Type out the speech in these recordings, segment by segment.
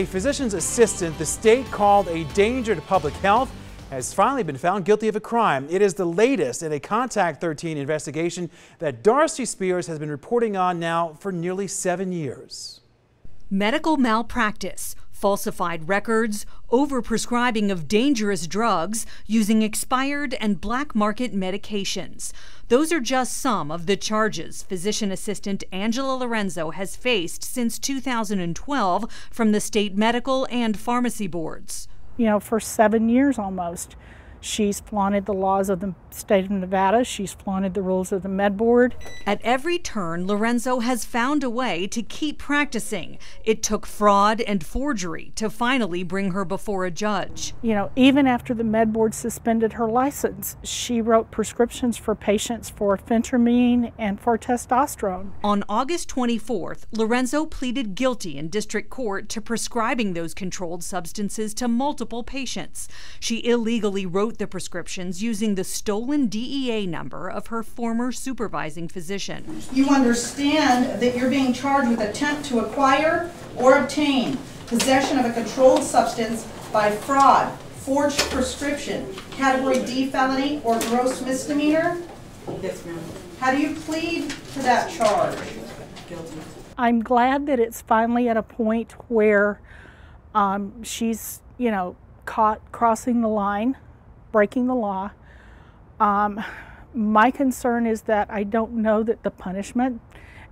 a physician's assistant the state called a danger to public health has finally been found guilty of a crime. It is the latest in a Contact 13 investigation that Darcy Spears has been reporting on now for nearly 7 years. Medical malpractice, falsified records, overprescribing of dangerous drugs, using expired and black market medications. Those are just some of the charges physician assistant Angela Lorenzo has faced since 2012 from the state medical and pharmacy boards. You know, for 7 years almost. She's flaunted the laws of the state of Nevada. She's flaunted the rules of the med board. At every turn, Lorenzo has found a way to keep practicing. It took fraud and forgery to finally bring her before a judge. You know, even after the med board suspended her license, she wrote prescriptions for patients for phentermine and for testosterone. On August 24th, Lorenzo pleaded guilty in district court to prescribing those controlled substances to multiple patients. She illegally wrote the prescriptions using the stolen DEA number of her former supervising physician. You understand that you're being charged with attempt to acquire or obtain possession of a controlled substance by fraud, forged prescription, category D felony, or gross misdemeanor? Yes, ma'am. How do you plead to that charge? Guilty. I'm glad that it's finally at a point where she's, you know, caught crossing the line, breaking the law. My concern is that I don't know that the punishment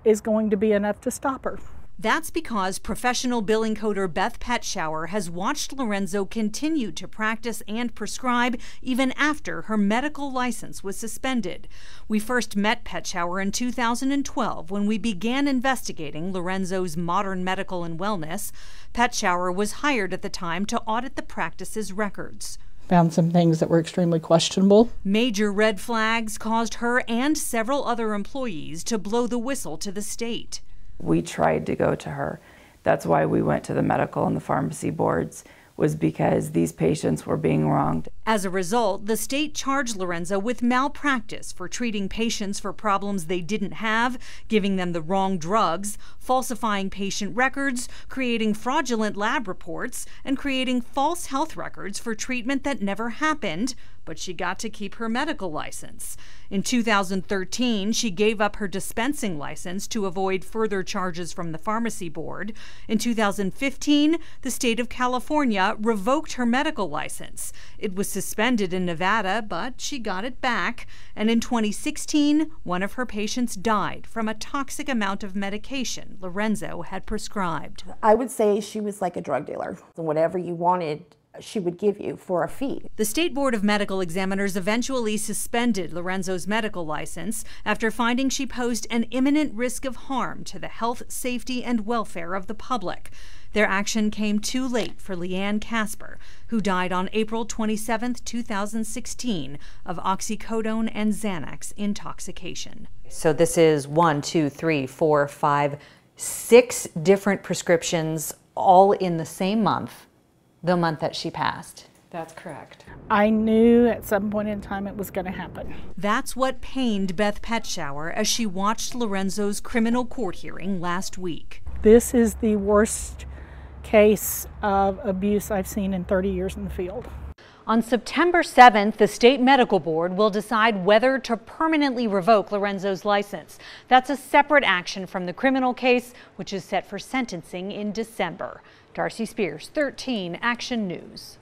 is going to be enough to stop her. That's because professional billing coder Beth Petschauer has watched Lorenzo continue to practice and prescribe even after her medical license was suspended. We first met Petschauer in 2012 when we began investigating Lorenzo's modern medical and wellness. Petschauer was hired at the time to audit the practice's records. Found some things that were extremely questionable. Major red flags caused her and several other employees to blow the whistle to the state. We tried to go to her. That's why we went to the medical and the pharmacy boards, was because these patients were being wronged. As a result, the state charged Lorenzo with malpractice for treating patients for problems they didn't have, giving them the wrong drugs, falsifying patient records, creating fraudulent lab reports, and creating false health records for treatment that never happened, but she got to keep her medical license. In 2013, she gave up her dispensing license to avoid further charges from the pharmacy board. In 2015, the state of California revoked her medical license. It was suspended in Nevada, but she got it back. And in 2016, one of her patients died from a toxic amount of medication Lorenzo had prescribed. I would say she was like a drug dealer. Whatever you wanted, she would give you for a fee. The State Board of Medical Examiners eventually suspended Lorenzo's medical license after finding she posed an imminent risk of harm to the health, safety, and welfare of the public. Their action came too late for Leanne Casper, who died on April 27, 2016, of oxycodone and Xanax intoxication. So this is 1, 2, 3, 4, 5, 6 different prescriptions, all in the same month, the month that she passed. That's correct. I knew at some point in time it was going to happen. That's what pained Beth Petschauer as she watched Lorenzo's criminal court hearing last week. This is the worst case of abuse I've seen in 30 years in the field. On September 7th, the state medical board will decide whether to permanently revoke Lorenzo's license. That's a separate action from the criminal case, which is set for sentencing in December. Darcy Spears, 13 Action News.